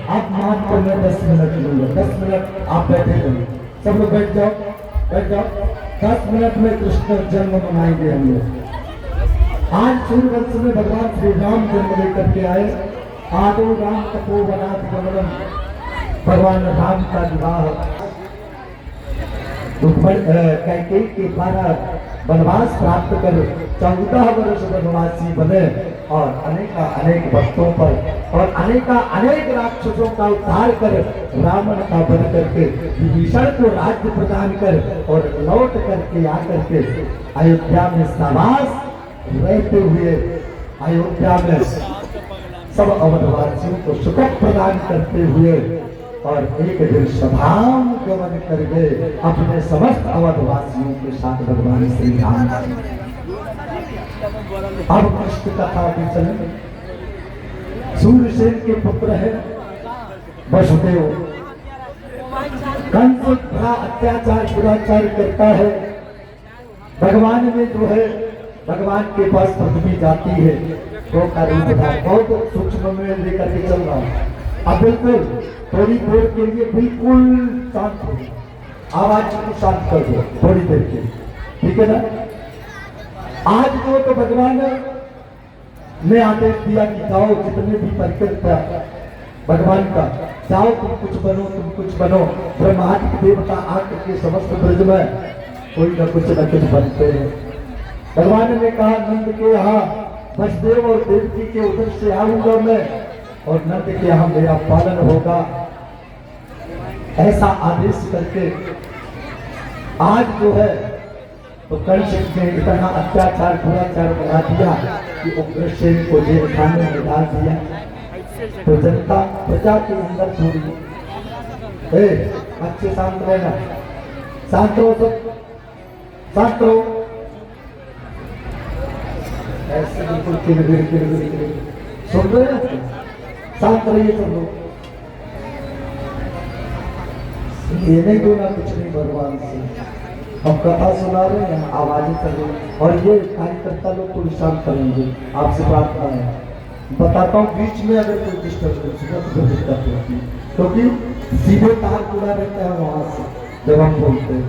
आप मात्र मैं 10 मिनट लूंगा। 10 मिनट आप बैठे रहिए, सब लोग बैठ जाओ, बैठ जाओ। 10 मिनट में कृष्ण जन्म मनाएंगे हम लोग। आज सूर्यवंश में भगवान श्री राम जन्म लेकर के आए। आदो राम तपोवनाथ गमनम, भगवान राम का विवाह कैकेयी के द्वारा वनवास प्राप्त कर 14 वर्ष वनवासी बने और अनेक भक्तों पर और अनेक राक्षसों का उद्धार कर रावण का बन करके विभीषण को राज्य प्रदान कर और लौट करके आकर के अयोध्या में शाबाश रहते हुए अयोध्या में सब अवधवासियों को सुख प्रदान करते हुए और एक दिन स्वधाम गमन कर गए अपने समस्त अवधवासियों के साथ भगवान श्री राम। अब कृष्ण कथा भी चले। सूर्यसेन के पुत्र है वसुदेव। कंस बड़ा अत्याचार दुराचार करता है। भगवान में जो है भगवान के पास पृथ्वी जाती है तो का रूप था, बहुत सूक्ष्म में लेकर के चल रहा है। अब बिल्कुल थोड़ी देर के लिए बिल्कुल शांत हो, आवाज को शांत कर दो थोड़ी देर के लिए, ठीक है ना। आज जो तो भगवान ने आदेश दिया कि जाओ जितने भी परिकर भगवान का, जाओ तुम कुछ बनो। ब्रह्मादि देवता आकर के समस्त ब्रज में कोई न कुछ बनते हैं। भगवान ने कहा नंद के यहाँ वसुदेव और देवकी के उधर से आऊंगा मैं और नंद के यहाँ मेरा पालन होगा। ऐसा आदेश करके आज जो है तो कंस ने इतना अत्याचार दुराचार बना दिया कि उग्रसेन को जेल खाने में डाल दिया। तो जनता प्रजा के अंदर छोड़ी अच्छे शांत रहना, शांत रहो, सब शांत रहो। ऐसे बिल्कुल किर सुन रहे हैं, शांत रहिए सब लोग। ये नहीं बोला कुछ नहीं भगवान से, हम कथा सुना रहे हैं, आवाजें कर रहे हैं और ये कार्यकर्ता लोग को शांत करेंगे। आपसे प्रार्थना है, बताता हूँ बीच में अगर कोई डिस्टर्बेंस हुआ तो दिक्कत होती है, क्योंकि सीधे तार जुड़ा रहता है वहां से जब हम बोलते हैं।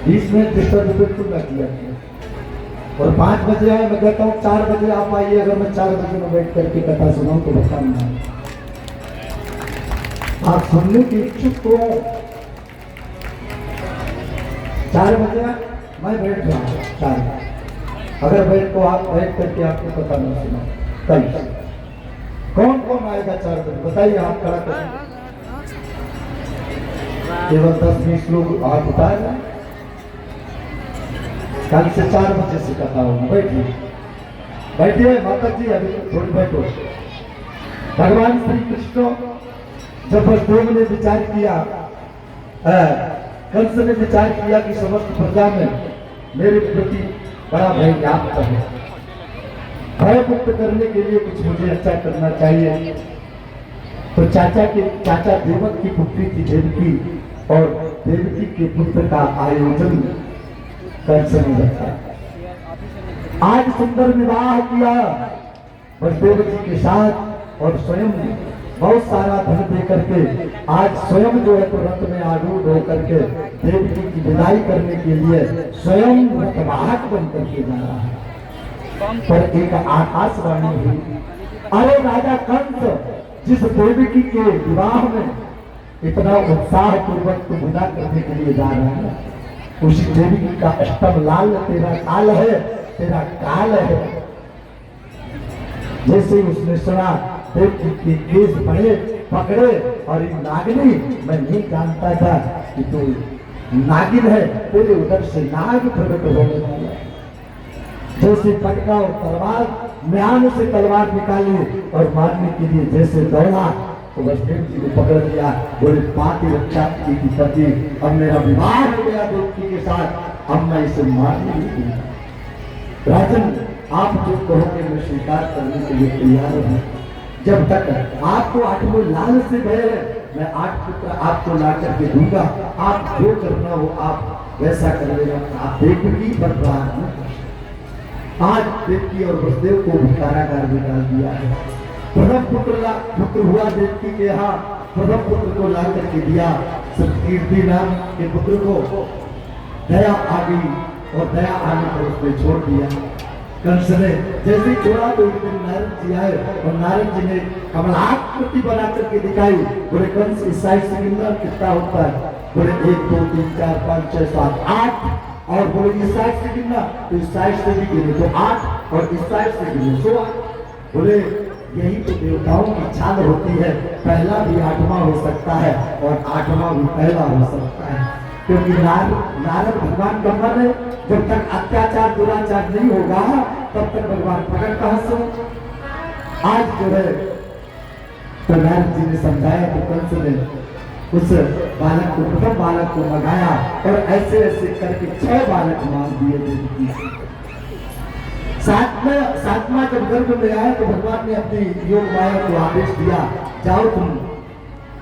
बीच में डिस्टर्ब बिल्कुल न किया। और 5 बजे आए, मैं कहता हूँ 4 बजे आप आइए। अगर मैं 4 बजे में बैठ करके कथा सुनाऊं तो बताना आप सुनने के इच्छुक तो 4 बजे मैं बैठ रहा हूँ 4। अगर बैठ तो आप बैठ करके आपको पता नहीं सुना कल कौन कौन आएगा 4 बजे बताइए। हाथ खड़ा करें, केवल 10-20 लोग हाथ उठाए ना। कल से 4 बजे से कथा होगा। बैठिए माता जी, अभी थोड़ी बैठो। भगवान श्री कृष्ण जब वसुदेव ने विचार किया, कंस ने विचार किया कि समस्त प्रजा में मेरे प्रति बड़ा भय व्याप्त है, भय मुक्त करने के लिए कुछ मुझे अच्छा करना चाहिए। तो चाचा देवक की पुत्री थी देवकी, और देवकी के पुत्र का आयोजन कंस ने रखा। आज सुंदर विवाह किया वसुदेव जी के साथ, और स्वयं बहुत सारा धन दे करके आज स्वयं जो है तो रथ में आरूढ़ होकर के देवकी की विदाई करने के लिए स्वयं रथवाहक बन करके जा रहा है। पर एक आकाशवाणी हुई, अरे राजा कंस, जिस देवकी के विवाह में इतना उत्साह पूर्वक तो विदा करने के लिए जा रहा है, उसी देवकी का अष्टम लाल तेरा काल है, तेरा काल है। जैसे उसने सुना देवकी के केस पकड़े, और ये नागिनी, मैं नहीं जानता था कि तू नागिन है, तेरे उधर से नाग प्रकट होने वाला है। जैसे पटका और तलवार, म्यान से तलवार निकाली और मारने के लिए जैसे दौड़ा, तो वसुदेव जी को पकड़ लिया। बोले पाति रक्षा की पति, अब मेरा विवाह हो गया देवकी के साथ, अब मैं इसे मार नहीं दूंगा। राजन, आप जो कहोगे मैं स्वीकार करने के लिए तैयार हूँ। जब तक आपको 8वें लाल से भय है, मैं 8 पुत्र आपको ला करके दूंगा, आप जो करना हो आप वैसा कर लेना। आप देवकी पर प्रार्थना, आज देवकी और वसुदेव को भी कारागार में डाल दिया है। प्रथम पुत्र हुआ देवकी के यहाँ, प्रथम पुत्र को ला करके दिया कीर्ति नाम के पुत्र को। दया आ गई, और दया आने पर उसने छोड़ दिया। कंस ने जैसे छोड़ा तो एक दिन नारद जी आए, और नारद जी ने कमलाकृति बना करके दिखाई। बोले कंस इस साइड से गिनना कितना होता है? बोले 1 2 3 4 5 6 7 8। और बोले इस साइड से गिनना, तो इस साइड से भी गिने तो 8, और इस साइड से गिने 16। बोले यही तो देवताओं की चाल होती है, पहला भी 8वां हो सकता है और 8वां भी पहला हो सकता है। क्योंकि नारद भगवान का मन है, जब तक अत्याचार दुराचार नहीं होगा तब तक भगवान प्रकट कहां से हो। आज जो है तो नारद जी ने समझाया, तो कंस ने उस बालक को, प्रथम बालक को मंगाया, और ऐसे ऐसे करके 6 बालक मार दिए देवकी से। सातवां जब गर्भ में आया तो भगवान ने अपनी योग माया को आदेश दिया, जाओ तुम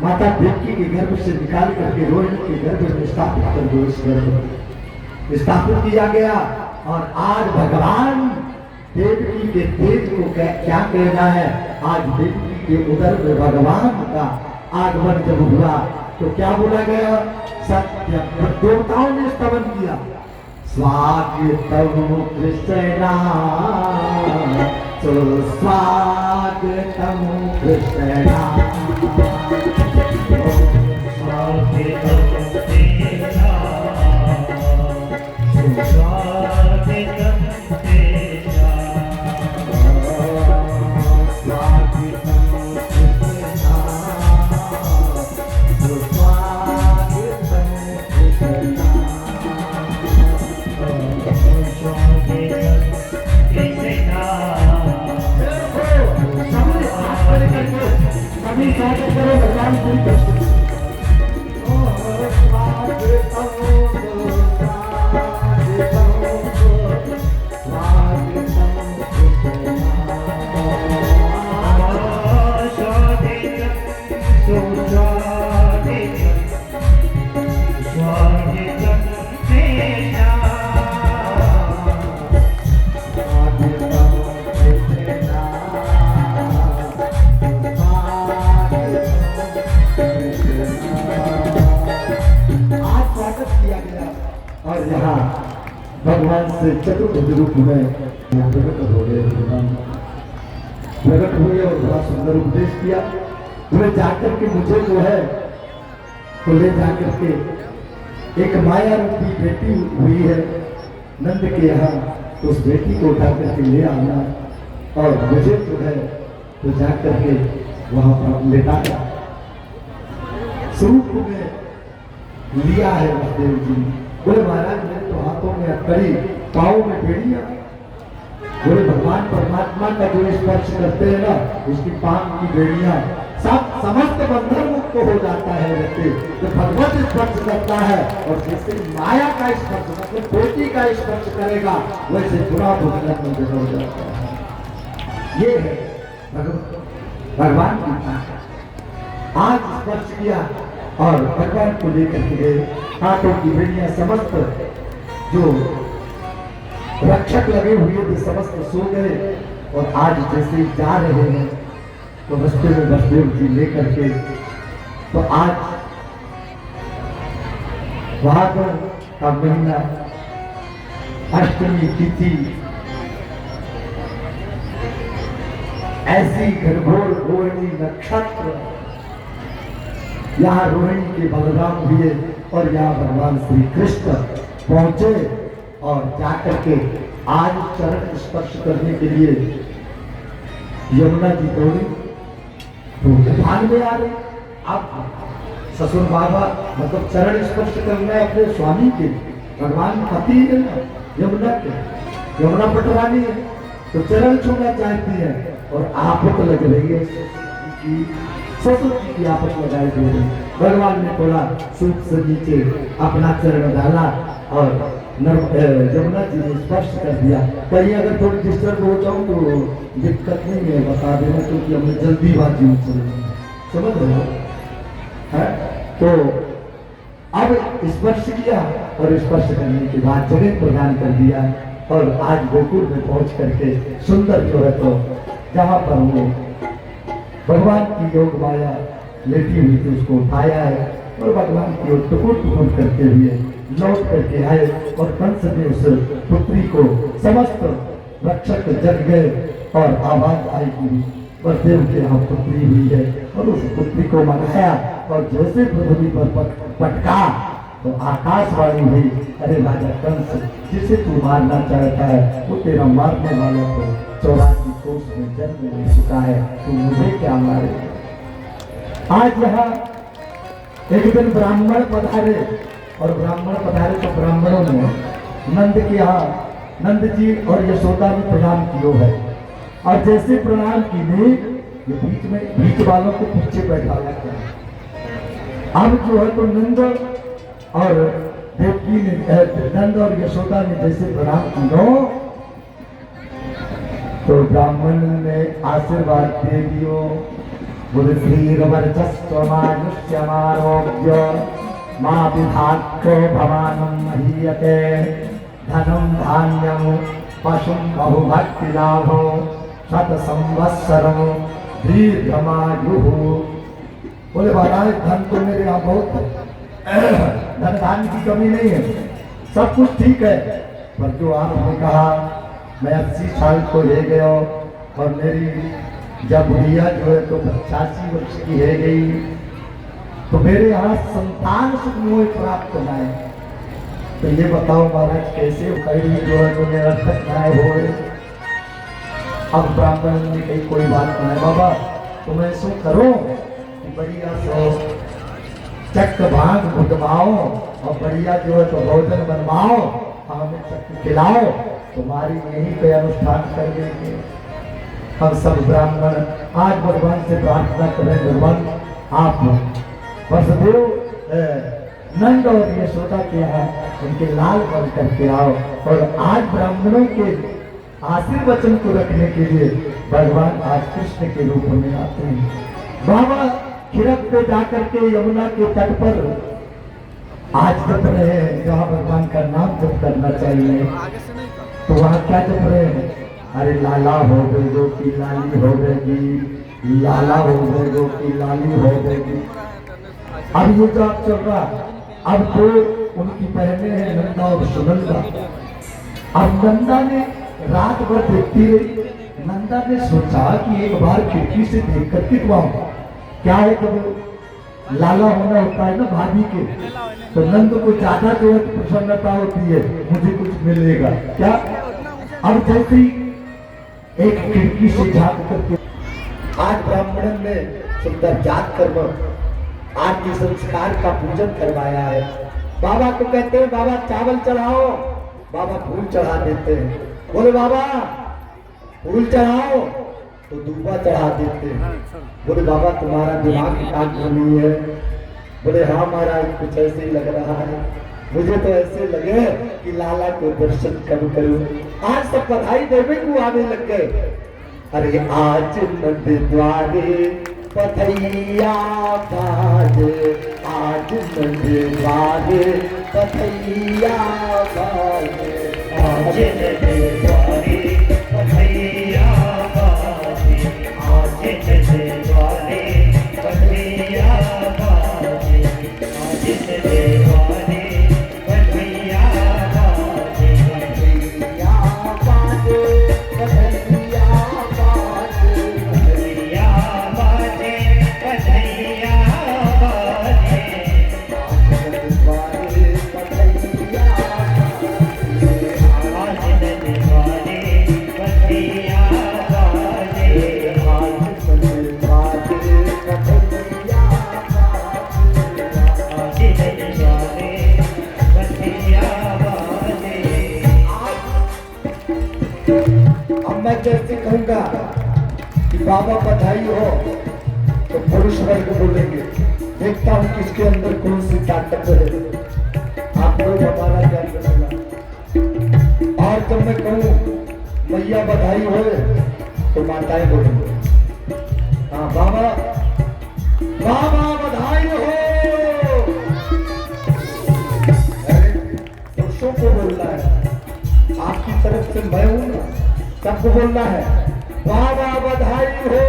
माता देवकी के गर्भ से निकाल करके रोहिणी के गर्भ में स्थापित कर दो। इस गर्भ में स्थापित किया गया, और आज भगवान देवकी के तेज को क्या कहना है। आज देवकी के उदर में भगवान का आगमन जब हुआ तो क्या बोला गया? सत्य देवताओं ने स्तवन किया, स्वागतम कृष्णा, स्वागतम कृष्णा, भगवान से चतुर्भुज रूप में प्रकट हुए और बड़ा सुंदर उपदेश किया। तुम्हें जाकर के मुझे जो है तो ले जाकर के एक माया रूपी बेटी हुई है नंद के यहाँ, तो उस बेटी को उठा करके ले आना, और मुझे जो है तो जाकर के वहां पर लेटा स्वरूप में लिया है वसुदेव जी। बोले महाराज मेरे तो हाथों में अकड़ी, पाँव में बेड़ियां। बोले भगवान परमात्मा का जो स्पर्श करते हैं ना, उसकी पाँव की बेड़ियां सब समस्त बंधन मुक्त हो जाता है व्यक्ति जब भगवत स्पर्श करता है। और जैसे माया का स्पर्श मतलब बेटी का स्पर्श करेगा, वैसे बुरा भुगतन में हो जाता है। ये है भगवान की ताकत। आज स्पर्श किया और भगवान को लेकर के गए, हाथों की बेड़ियां समस्त जो रक्षक लगे हुए थे समस्त सो गए, और आज जैसे जा रहे हैं तो रास्ते में वसुदेव जी लेकर के, तो आज भादों का महीना, अष्टमी तिथि, ऐसी घनघोर रोहिणी नक्षत्र, यहाँ रोहिणी के बलराम हुए और यहाँ भगवान श्री कृष्ण पहुंचे, और जाकर के आज चरण स्पर्श करने के लिए यमुना जी दौड़ी, तो भाग में आ रहे। अब ससुर बाबा मतलब चरण स्पर्श करना है अपने स्वामी के, भगवान पति है ना यमुना के, यमुना पटरानी है, तो चरण छूना चाहती है, और आपत लग रही है ससुर जी की आपत लगाई दे रही। भगवान ने थोड़ा सूट से नीचे अपना चरण डाला और यमुना जी ने स्पर्श कर दिया। कहीं अगर थोड़ी डिस्टर्ब हो जाऊं तो दिक्कत नहीं है, बता देना, क्योंकि हमने जल्दीबाजी में चले, समझ रहे हो? तो अब स्पर्श किया और स्पर्श करने के बाद जगह प्रदान कर दिया, और आज गोकुल में पहुंच करके सुंदर जो है तो जहाँ पर वो भगवान की योग माया लेटी हुई थी उसको उठाया है, और भगवान की ओर टुकुर टुकुर करते हुए लौट करके आए, और कंस ने उस पुत्री को समस्त रक्षक जग गए, और आवाज आई कि वसुदेव के यहाँ पुत्री हुई है, और उस पुत्री को मनाया, और जैसे पृथ्वी पर पटका तो आकाशवाणी हुई, अरे राजा कंस, जिसे तू मारना चाहता है वो तेरा मारने वाला तो 84 कोस में जन्म ले चुका है, तू मुझे क्या मारे। आज यहाँ एक दिन ब्राह्मण पधारे, और ब्राह्मण पधारे तो ब्राह्मणों ने नंद के यहाँ नंद जी और यशोदा में प्रणाम किया है, और जैसे प्रणाम की ने ये बीच वालों को पीछे बैठा रखा है। अब जो है तो नंद और देवकी ने, नंद और यशोदा ने जैसे प्रणाम किया तो ब्राह्मण ने आशीर्वाद दे दियो, बोले श्रीरवर्चस्वमानुष्यमारोग्य मां विधाक्को भवानं महीयते धनं धान्यं पशुं बहुभक्ति लाभो शत संवत्सरं दीर्घमायुः। बोले महाराज धन तो मेरे यहाँ बहुत है, धन धान्य की कमी नहीं है, सब कुछ ठीक है, पर जो आपने कहा मैं 80 साल को ले गया, और मेरी जब बुढ़िया जो है तो 85 वर्ष की है गई, तो मेरे यहाँ संतान सुख मोह प्राप्त न है। तो ये बताओ महाराज कैसे कहीं जो है तो निरर्थक न्याय हो गए। अब ब्राह्मण ने कही कोई बात नहीं बाबा, तुम ऐसा करो कि बढ़िया सो चक्र भांग घुटवाओ, और बढ़िया जो है तो भोजन बनवाओ, हमें चक्र खिलाओ, तुम्हारी यहीं पे अनुष्ठान कर देंगे। हम सब ब्राह्मण आज भगवान से प्रार्थना करें, भगवान आप वसुदेव नंद और यशोदा के यहाँ उनके लाल बन करके आओ, और आज ब्राह्मणों के आशीर्वचन को रखने के लिए भगवान आज कृष्ण के रूप में आते हैं। बाबा खिरक पे जाकर के यमुना के तट पर आज जप रहे हैं, जहाँ भगवान का नाम जप करना चाहिए, तो वहाँ क्या जप रहे हैं? अरे लाला हो गए गो की लाली हो गएगी, लाला हो गए गो की लाली हो गएगी। अब ये जो आप चल रहा, अब तो उनकी बहनें हैं नंदा और सुनंदा। अब नंदा ने रात भर देखती रही, नंदा ने सोचा कि एक बार खिड़की से देख कर किटवाऊं, क्या है तो लाला होना होता है ना भाभी के, तो नंद को ज्यादा जो है प्रसन्नता होती है, मुझे कुछ मिलेगा क्या। अब जैसे ही एक खिड़की से झांक करके आज ब्राह्मण ने सुंदर जात कर्म आज के संस्कार का पूजन करवाया है। बाबा को कहते हैं बाबा चावल चढ़ाओ, बाबा फूल चढ़ा देते हैं। बोले बाबा फूल चढ़ाओ, तो दूबा चढ़ा देते हैं। बोले बाबा तुम्हारा दिमाग काम नहीं है। बोले हाँ महाराज कुछ ऐसे ही लग रहा है, मुझे तो ऐसे लगे कि लाला को दर्शन करूं। आज सब बधाई देवे को आने लग गए। अरे आज नंद द्वारे पथैया बाजे, आज नंद द्वारे पथैया बाजे, आज नंद द्वारे पथैया बाजे, आज नंद द्वारे पथैया बाजे, आज नंद द्वारे पथैया बाजे, पथैया बाजे, पथैया बाजे, पथैया बाजे, पथैया बाजे, आज नंद द्वारे पथैया बाजे, आज नंद द्वारे पथैया आज नंद द्वारे पथैया बाजे। अब मैं जैसे कहूंगा कि बाबा बधाई हो तो पुरुष वर्ग बोलेंगे, देखता हूं किसके अंदर कौन सी ताकत है। आप लोग हमारा ज्ञान करेगा। और जब मैं कहूं मैया बधाई हो तो माताएं बोलेंगे, हाँ बाबा बाबा बधाई हो। अरे, पुरुषों को बोलना है, आपकी तरफ से मैं हूं ना, सबको बोलना है बाबा बधाई हो,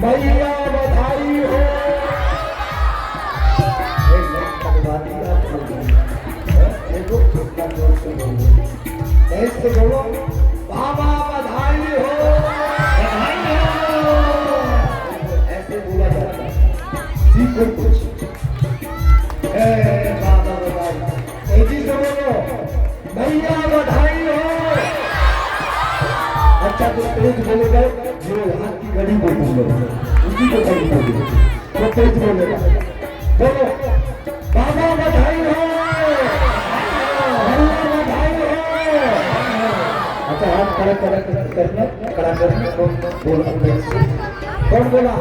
मैया बधाई हो। एक मिनट तक बात ही आप बोलिए। देखो कितना जोर से बोलो, ऐसे बोलो बाबा बधाई हो, बधाई हो। ऐसे बोला जाता है। सीखो कुछ। बाबा बधाई, तेजी से बोलो मैया बधाई हो। अच्छा तो तेज बोलेगा, जो हाथ की घड़ी बोलूंगा उसी को तेज बोलेगा, तो तेज बोलेगा। बोलो बाबा बधाई हो, मैया बधाई हो। अच्छा हाथ खड़ा करना, खड़ा करना। कौन बोला? कौन बोला?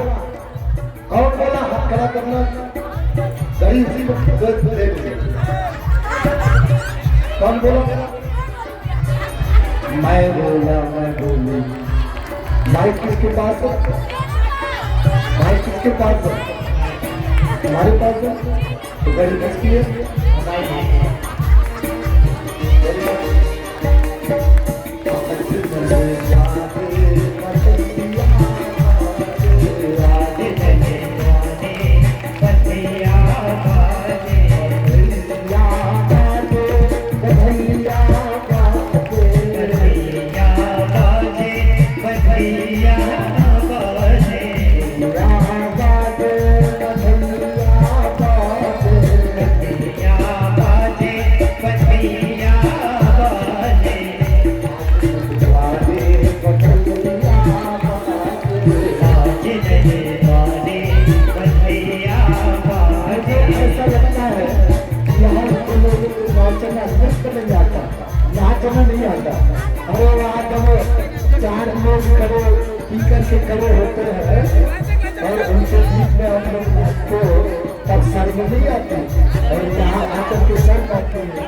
कौन बोला हाथ खड़ा करना? घड़ी उसी को देख। कौन बोला? मैं बोला, मैं बोली। माइक किसके पास है? माइक किसके पास है? हमारे पास है। तो घड़ी किसकी है? नाचना नहीं आता। अरे वहाँ जब चार लोग करो पी करके करो होते हैं और उनके बीच में हम लोग नाचते हो तब शर्म नहीं आती, और यहाँ आकर के शर्म आती है।